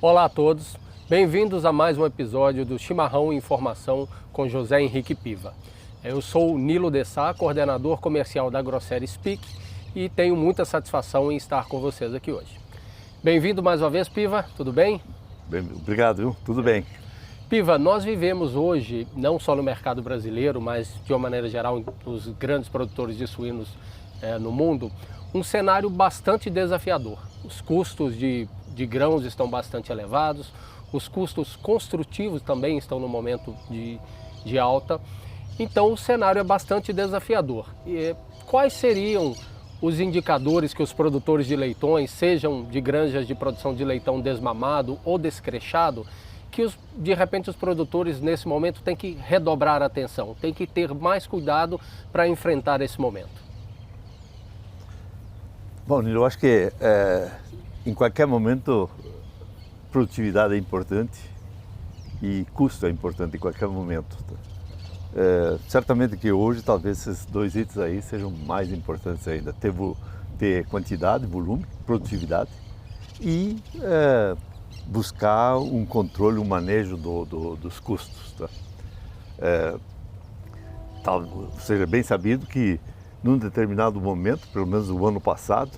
Olá a todos, bem-vindos a mais um episódio do Chimarrão Informação com José Henrique Piva. Eu sou o Nilo de Sá, coordenador comercial da Grosseries Speak e tenho muita satisfação em estar com vocês aqui hoje. Bem-vindo mais uma vez, Piva, tudo bem? Obrigado, viu? Tudo bem. Piva, nós vivemos hoje, não só no mercado brasileiro, mas de uma maneira geral nos grandes produtores de suínos no mundo, um cenário bastante desafiador. Os custos de grãos estão bastante elevados, os custos construtivos também estão no momento de alta, então o cenário é bastante desafiador. E quais seriam os indicadores que os produtores de leitões, sejam de granjas de produção de leitão desmamado ou descrechado, que de repente os produtores nesse momento têm que redobrar a atenção, têm que ter mais cuidado para enfrentar esse momento? Bom, Nilo, eu acho que em qualquer momento produtividade é importante e custo é importante em qualquer momento. Certamente que hoje talvez esses dois itens aí sejam mais importantes ainda. Ter quantidade, volume, produtividade e buscar um controle, um manejo dos custos. Seja bem sabido que num determinado momento, pelo menos o ano passado,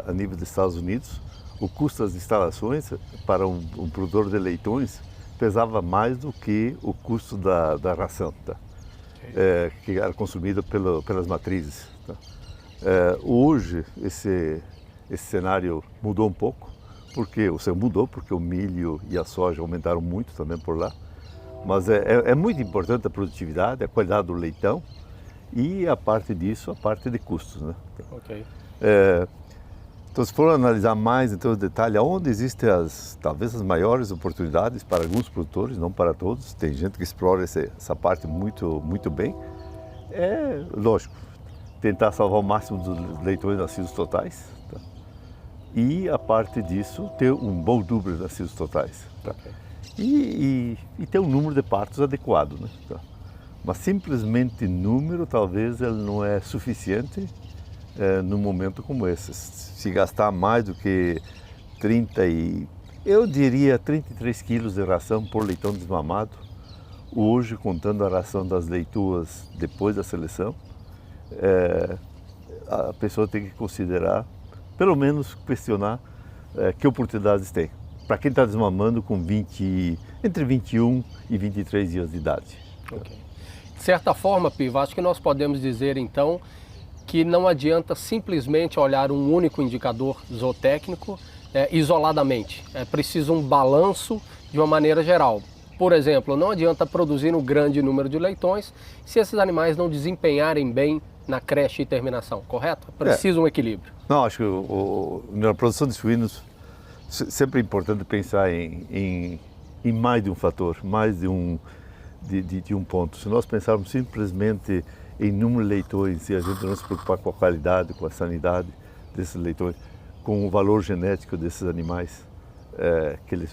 a nível dos Estados Unidos, o custo das instalações para um produtor de leitões pesava mais do que o custo da ração, que era consumida pelas matrizes. Hoje esse cenário mudou um pouco, porque o milho e a soja aumentaram muito também por lá, mas é muito importante a produtividade, a qualidade do leitão e a parte disso, a parte de custos, né? Okay. Então, se for analisar mais em todo detalhe, onde existem talvez as maiores oportunidades para alguns produtores, não para todos, tem gente que explora essa parte muito, muito bem, lógico, tentar salvar o máximo dos leitões nascidos totais, e a parte disso, ter um bom número de nascidos totais, Okay. E ter um número de partos adequado, né? Mas simplesmente número talvez ele não é suficiente num momento como esse. Se gastar mais do que 33 quilos de ração por leitão desmamado, hoje contando a ração das leituas depois da seleção, a pessoa tem que considerar, pelo menos questionar que oportunidades tem. Para quem está desmamando com entre 21 e 23 dias de idade. Okay. De certa forma, Piva, acho que nós podemos dizer então que não adianta simplesmente olhar um único indicador zootécnico isoladamente. É preciso um balanço de uma maneira geral. Por exemplo, não adianta produzir um grande número de leitões se esses animais não desempenharem bem na creche e terminação, correto? Precisa um equilíbrio. Não, acho que na produção de suínos sempre é importante pensar em mais de um fator, mais de um ponto. Se nós pensarmos simplesmente em número de leitões e a gente não se preocupar com a qualidade, com a sanidade desses leitões, com o valor genético desses animais,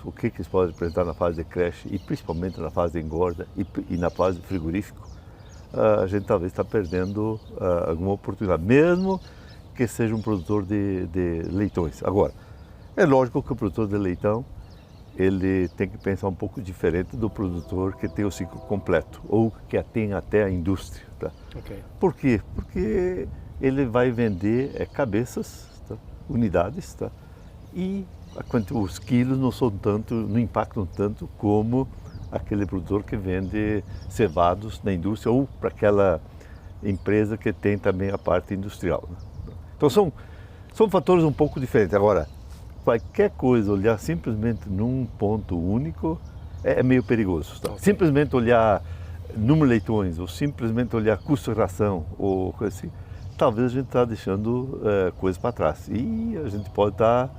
o que eles podem apresentar na fase de creche e principalmente na fase de engorda e na fase de frigorífico, a gente talvez está perdendo alguma oportunidade, mesmo que seja um produtor de leitões. Agora, é lógico que o produtor de leitão ele tem que pensar um pouco diferente do produtor que tem o ciclo completo ou que tem até a indústria. Okay. Por quê? Porque ele vai vender cabeças, unidades, e os quilos não impactam tanto como aquele produtor que vende cevados na indústria ou para aquela empresa que tem também a parte industrial. Então são fatores um pouco diferentes. Agora, qualquer coisa, olhar simplesmente num ponto único é meio perigoso. Okay. Simplesmente olhar número de leitões ou simplesmente olhar custo de ração ou coisa assim, talvez a gente está deixando coisas para trás e a gente pode estar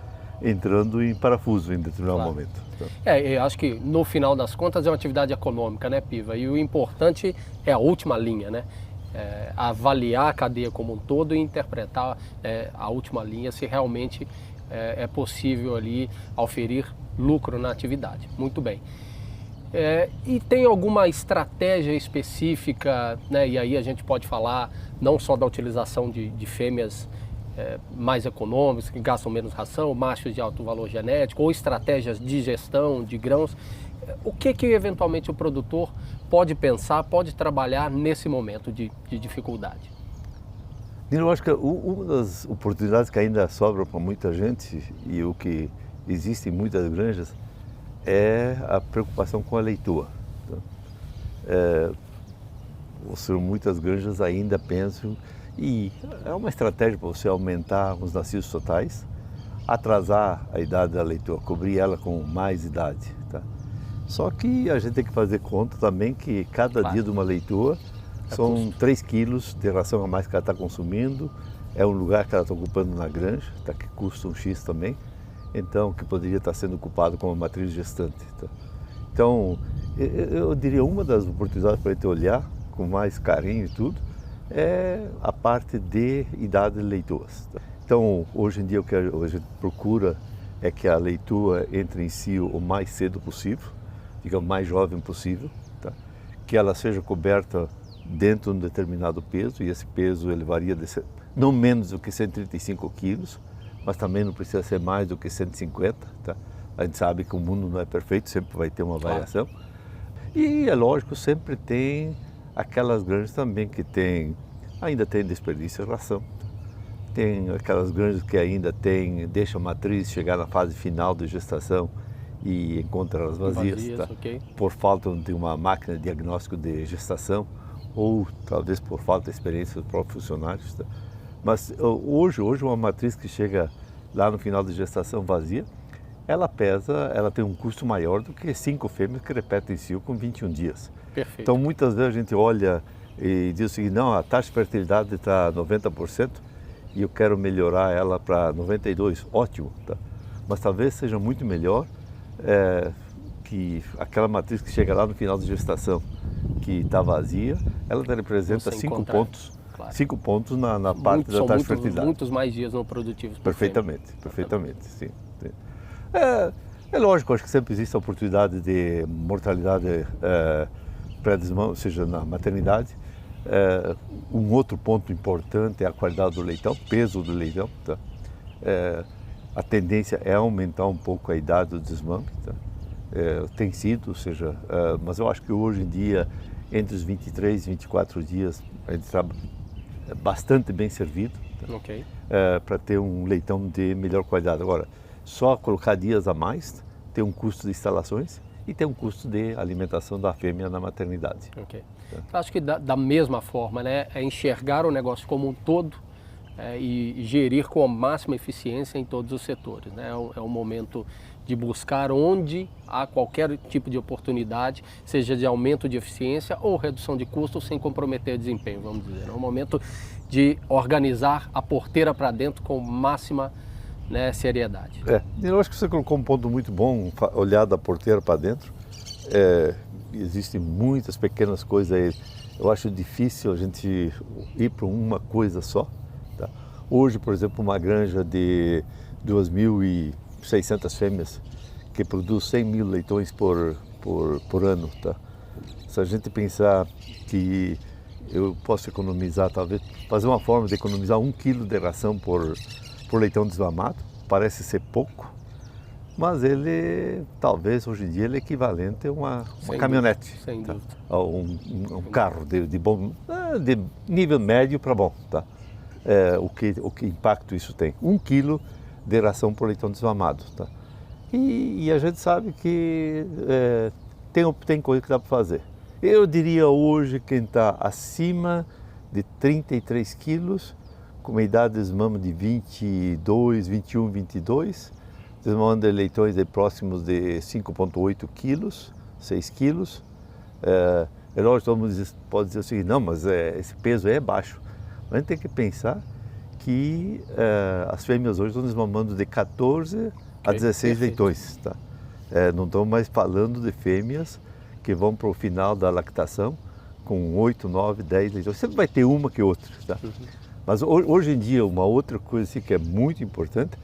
entrando em parafuso em determinado momento. Eu acho que no final das contas é uma atividade econômica, né, Piva? E o importante é a última linha, né? Avaliar a cadeia como um todo e interpretar a última linha se realmente é possível ali auferir lucro na atividade. Muito bem. E tem alguma estratégia específica, né? E aí a gente pode falar não só da utilização de fêmeas mais econômicos, que gastam menos ração, machos de alto valor genético, ou estratégias de gestão de grãos. O que eventualmente o produtor pode pensar, pode trabalhar nesse momento de dificuldade? Eu acho que uma das oportunidades que ainda sobra para muita gente e o que existe em muitas granjas é a preocupação com a leitoa. Muitas granjas ainda pensam, e é uma estratégia para você aumentar os nascidos totais, atrasar a idade da leitoa, cobrir ela com mais idade. Tá? Só que a gente tem que fazer conta também que cada dia de uma leitoa são 3 quilos de ração a mais que ela está consumindo, é um lugar que ela está ocupando na granja, tá, que custa um X também, então que poderia estar sendo ocupado como matriz gestante. Tá? Então, eu diria uma das oportunidades para a gente olhar com mais carinho e tudo, é a parte de idade de leitoas. Tá? Então, hoje em dia o que a gente procura é que a leitoa entre em si o mais cedo possível, digamos, mais jovem possível, tá? Que ela seja coberta dentro de um determinado peso, e esse peso ele varia de não menos do que 135 quilos, mas também não precisa ser mais do que 150. Tá? A gente sabe que o mundo não é perfeito, sempre vai ter uma variação. E é lógico, sempre tem aquelas granjas também que ainda tem desperdício de ração. Tem aquelas granjas que ainda deixa a matriz chegar na fase final de gestação e encontra elas vazias, tá? Okay. Por falta de uma máquina de diagnóstico de gestação, ou talvez por falta de experiência dos próprios funcionários. Tá? Mas hoje uma matriz que chega lá no final da gestação vazia, ela tem um custo maior do que 5 fêmeas que repetem cio com 21 dias. Perfeito. Então muitas vezes a gente olha e diz o seguinte, não, a taxa de fertilidade está 90% e eu quero melhorar ela para 92%, ótimo. Tá? Mas talvez seja muito melhor que aquela matriz que chega lá no final da gestação, que está vazia, ela representa 5 pontos. Claro. 5 pontos na parte da taxa de fertilidade. Muitos mais dias não produtivos. Perfeitamente, sim. É lógico, acho que sempre existe a oportunidade de mortalidade pré-desmame, ou seja, na maternidade. Um outro ponto importante é a qualidade do leitão, peso do leitão. Tá? A tendência é aumentar um pouco a idade do desmame. Tá? Tem sido, ou seja, mas eu acho que hoje em dia, entre os 23 e 24 dias, a gente está bastante bem servido, tá? Okay. Para ter um leitão de melhor qualidade. Agora, só colocar dias a mais tem um custo de instalações e tem um custo de alimentação da fêmea na maternidade. Okay. Tá? Acho que da mesma forma, né, é enxergar o negócio como um todo e gerir com a máxima eficiência em todos os setores. Né? É um momento de buscar onde há qualquer tipo de oportunidade, seja de aumento de eficiência ou redução de custos sem comprometer desempenho, vamos dizer. É um momento de organizar a porteira para dentro com máxima, né, seriedade. Eu acho que você colocou um ponto muito bom, olhar da porteira para dentro. Existem muitas pequenas coisas aí. Eu acho difícil a gente ir para uma coisa só. Tá? Hoje, por exemplo, uma granja de 2.600 fêmeas que produz 100 mil leitões por ano. Tá? Se a gente pensar que eu posso economizar, talvez, fazer uma forma de economizar 1 quilo de ração por leitão desmamado, parece ser pouco, mas ele, talvez, hoje em dia, ele é equivalente a uma caminhonete. Sem dúvida. A um carro de nível médio para bom. Tá? O que impacto isso tem? 1 quilo de ração por leitão desmamado. Tá? E a gente sabe que tem coisa que dá para fazer. Eu diria hoje quem está acima de 33 quilos, com uma idade de desmame de 22, 21, 22, desmamando de leitões de próximos de 5,8 quilos, 6 quilos. Lógico, todo mundo pode dizer o seguinte, não, mas esse peso é baixo. Mas a gente tem que pensar que as fêmeas hoje estão desmamando de 14 a 16 leitões. Tá? Não estamos mais falando de fêmeas que vão para o final da lactação com 8, 9, 10 leitões. Sempre vai ter uma que outra. Tá? Mas hoje em dia, uma outra coisa assim, que é muito importante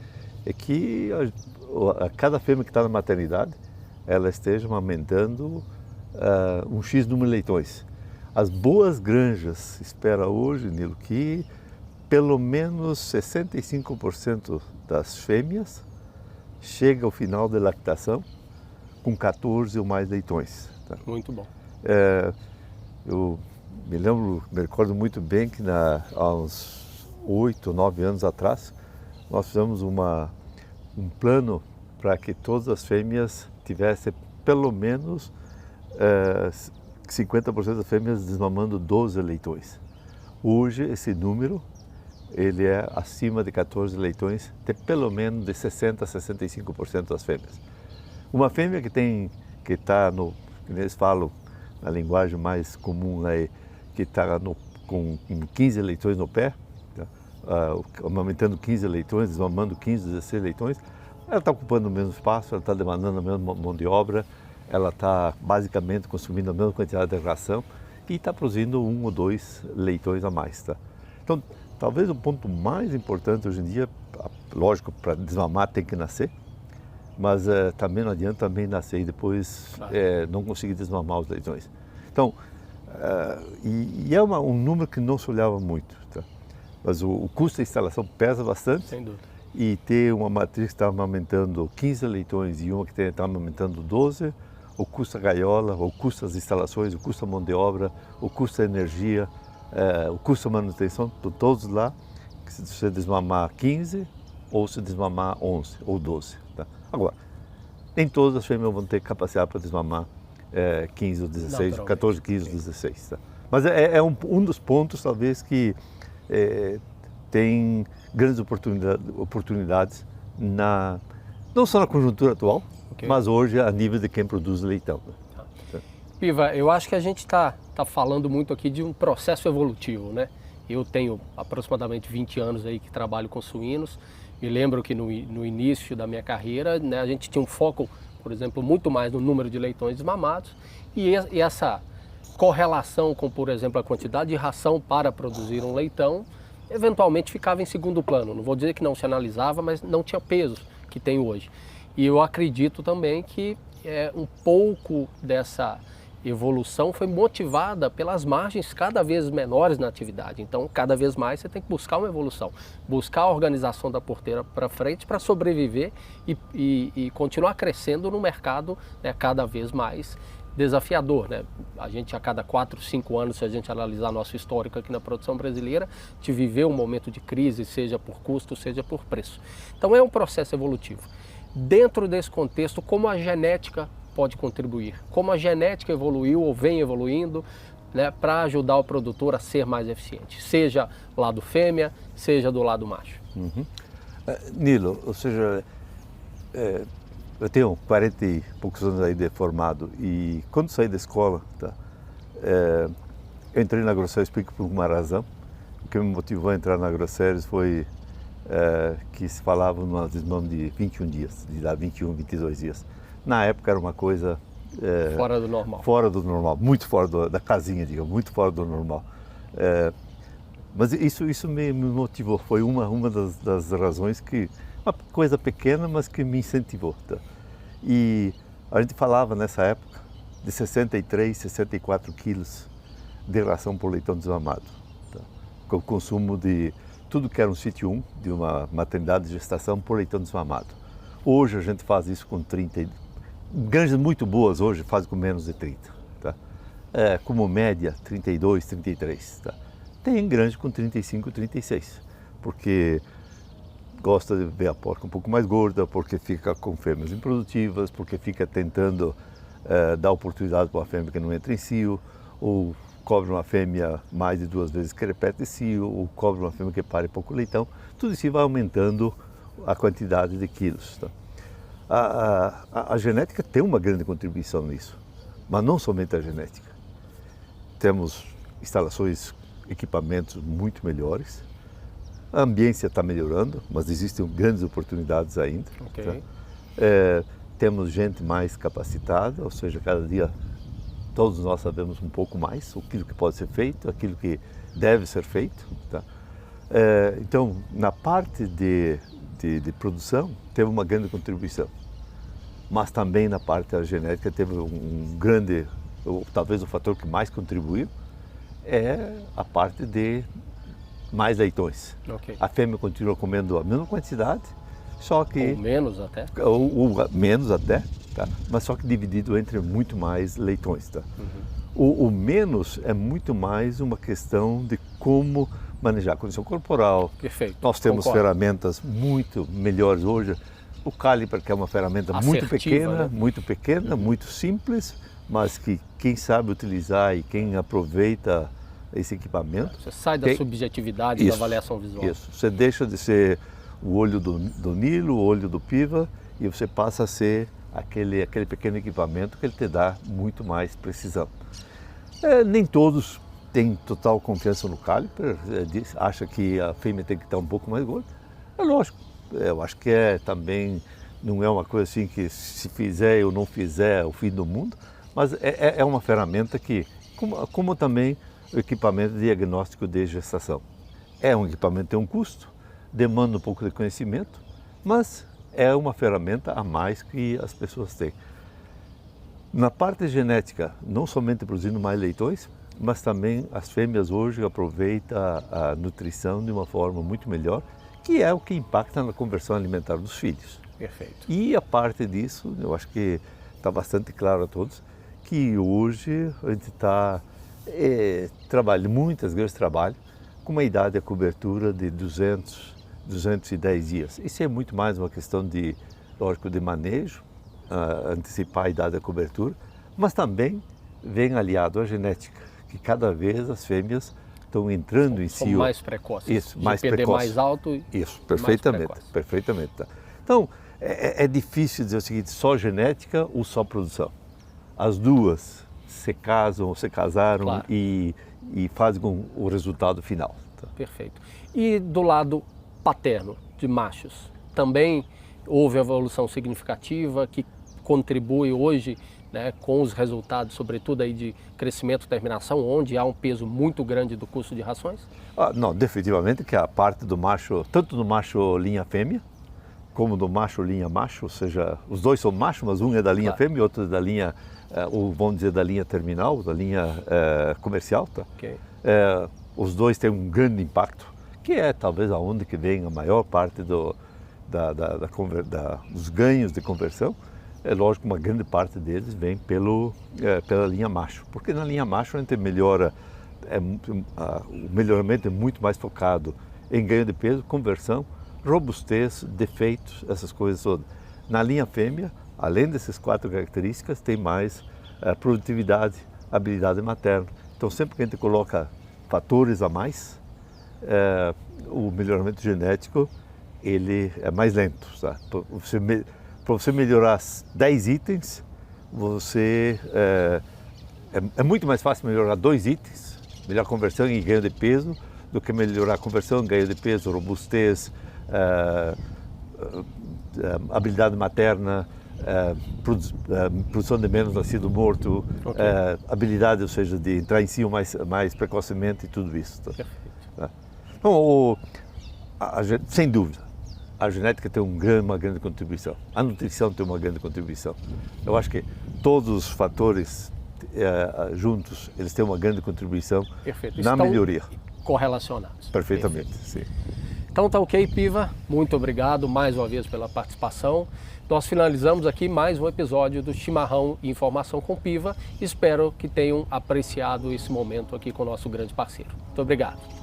é que a cada fêmea que está na maternidade, ela esteja amamentando um X número de leitões. As boas granjas espera hoje, Nilo, que pelo menos 65% das fêmeas chega ao final da lactação com 14 ou mais leitões. Tá? Muito bom. Eu me recordo muito bem que há uns 8 ou 9 anos atrás, nós fizemos um plano para que todas as fêmeas tivessem pelo menos 50% das fêmeas desmamando 12 leitões. Hoje esse número ele é acima de 14 leitões, tem pelo menos de 60% a 65% das fêmeas. Uma fêmea que está no, que eles falam na linguagem mais comum, né, que está com 15 leitões no pé, tá? Amamentando 15 leitões, desmamando 15, 16 leitões, ela está ocupando o mesmo espaço, ela está demandando a mesma mão de obra, ela está basicamente consumindo a mesma quantidade de ração e está produzindo 1 ou 2 leitões a mais. Tá? Então, talvez o ponto mais importante hoje em dia, lógico, para desmamar tem que nascer, mas também não adianta também nascer e depois não conseguir desmamar os leitões. Então, é um número que não se olhava muito, tá? Mas o custo da instalação pesa bastante. Sem dúvida. E ter uma matriz que está amamentando 15 leitões e uma que está amamentando 12, o custo da gaiola, o custo das instalações, o custo da mão de obra, o custo da energia, o custo da manutenção, todos lá, que se você desmamar 15 ou se desmamar 11 ou 12. Tá? Agora, nem todas as fêmeas vão ter capacidade para desmamar 15 ou 16, 14, 15 ou 16. Tá? Mas é um dos pontos, talvez, que tem grandes oportunidades, não só na conjuntura atual, mas hoje a nível de quem produz leitão. Piva, eu acho que a gente está falando muito aqui de um processo evolutivo, né? Eu tenho aproximadamente 20 anos aí que trabalho com suínos. Me lembro que no início da minha carreira, né, a gente tinha um foco, por exemplo, muito mais no número de leitões desmamados e essa correlação com, por exemplo, a quantidade de ração para produzir um leitão, eventualmente ficava em segundo plano. Não vou dizer que não se analisava, mas não tinha peso que tem hoje. E eu acredito também que um pouco dessa evolução foi motivada pelas margens cada vez menores na atividade. Então, cada vez mais você tem que buscar uma evolução, buscar a organização da porteira para frente para sobreviver e continuar crescendo no mercado, né, cada vez mais desafiador, né? A gente a cada 4, 5 anos, se a gente analisar nosso histórico aqui na produção brasileira, te viveu um momento de crise, seja por custo, seja por preço. Então é um processo evolutivo. Dentro desse contexto, como a genética pode contribuir? Como a genética evoluiu ou vem evoluindo, né, para ajudar o produtor a ser mais eficiente, seja do lado fêmea, seja do lado macho? Uhum. Nilo, ou seja, eu tenho 40 e poucos anos aí de formado e quando saí da escola, tá, eu entrei na Grosseries por uma razão. O que me motivou a entrar na Grosseries foi que se falava numa desmame de 21 dias, de dar 21, 22 dias. Na época era uma coisa... fora do normal. Fora do normal, muito fora da casinha, digamos, muito fora do normal. Mas isso me motivou, foi uma das razões que... Uma coisa pequena, mas que me incentivou. Tá? E a gente falava nessa época de 63, 64 quilos de ração por leitão desmamado. Tá? Com o consumo de tudo que era um sítio 1, de uma maternidade de gestação por leitão desmamado. Hoje a gente faz isso com 30, granjas muito boas hoje fazem com menos de 30. Tá? Como média, 32, 33. Tá? Tem granja com 35, 36, porque gosta de ver a porca um pouco mais gorda, porque fica com fêmeas improdutivas, porque fica tentando dar oportunidade para uma fêmea que não entra em cio, ou cobre uma fêmea mais de 2 vezes que repete cio, ou cobre uma fêmea que pare pouco leitão. Tudo isso vai aumentando a quantidade de quilos. Tá? A genética tem uma grande contribuição nisso, mas não somente a genética. Temos instalações, equipamentos muito melhores. A ambiência está melhorando, mas existem grandes oportunidades ainda. Okay. Tá? Temos gente mais capacitada, ou seja, cada dia todos nós sabemos um pouco mais aquilo que pode ser feito, aquilo que deve ser feito. Tá? Então, na parte de produção, teve uma grande contribuição. Mas também na parte da genética teve um grande, talvez o fator que mais contribuiu, é a parte de mais leitões. Ok. A fêmea continua comendo a mesma quantidade, só que... Ou menos até. Ou menos até, tá? Mas só que dividido entre muito mais leitões. Tá? O menos é muito mais uma questão de como manejar a condição corporal. Perfeito. Nós temos Concordo. ferramentas muito melhores hoje. O caliper, que é uma ferramenta Assertiva, muito pequena, muito simples, mas que quem sabe utilizar e quem aproveita esse equipamento... Você sai da subjetividade da avaliação visual. Isso, você deixa de ser o olho do Nilo, o olho do Piva, e você passa a ser aquele pequeno equipamento que ele te dá muito mais precisão. Nem todos têm total confiança no caliper, acha que a fêmea tem que estar um pouco mais gorda. É lógico, eu acho que também não é uma coisa assim que se fizer ou não fizer é o fim do mundo, mas é uma ferramenta que, como também o equipamento de diagnóstico de gestação. É um equipamento que tem um custo, demanda um pouco de conhecimento, mas é uma ferramenta a mais que as pessoas têm. Na parte genética, não somente produzindo mais leitões, mas também as fêmeas hoje aproveitam a nutrição de uma forma muito melhor, que é o que impacta na conversão alimentar dos filhos. Perfeito. E a parte disso, eu acho que está bastante claro a todos, que hoje a gente está trabalhando, muitas vezes trabalham, com uma idade de cobertura de 210 dias. Isso é muito mais uma questão de, lógico, de manejo, antecipar a idade da cobertura, mas também vem aliado à genética, que cada vez as fêmeas estão entrando São em si. mais precoces. Isso, mais GPD precoce. mais alto. Isso, perfeitamente, perfeitamente. Tá. Então, é difícil dizer o seguinte, só genética ou só produção. As duas se casam ou se casaram, claro, e fazem com o resultado final. Tá. Perfeito. E do lado paterno, de machos, também houve evolução significativa que contribui hoje, né, com os resultados, sobretudo aí de crescimento e terminação, onde há um peso muito grande do custo de rações? Não, definitivamente que a parte do macho, tanto do macho linha fêmea, como do macho linha macho, ou seja, os dois são machos, mas um é da linha fêmea e outro é da linha, ou vamos dizer, da linha terminal, da linha comercial. Tá? Okay. Os dois têm um grande impacto, que é talvez aonde que vem a maior parte dos ganhos de conversão. É lógico que uma grande parte deles vem pela linha macho, porque na linha macho a gente melhora, o melhoramento é muito mais focado em ganho de peso, conversão, robustez, defeitos, essas coisas todas. Na linha fêmea, além dessas 4 características, tem mais produtividade, habilidade materna. Então sempre que a gente coloca fatores a mais, o melhoramento genético ele é mais lento. Tá? Para você melhorar 10 itens, é muito mais fácil melhorar 2 itens, melhorar a conversão e ganho de peso, do que melhorar a conversão, ganho de peso, robustez, habilidade materna, produção de menos nascido morto, okay, habilidade, ou seja, de entrar em si mais precocemente e tudo isso. Tá? Então, sem dúvida, a genética tem uma grande contribuição, a nutrição tem uma grande contribuição. Eu acho que todos os fatores juntos, eles têm uma grande contribuição na melhoria. Correlacionados. Perfeitamente, sim. Então tá ok, Piva, muito obrigado mais uma vez pela participação. Nós finalizamos aqui mais um episódio do Chimarrão e Informação com Piva. Espero que tenham apreciado esse momento aqui com o nosso grande parceiro. Muito obrigado.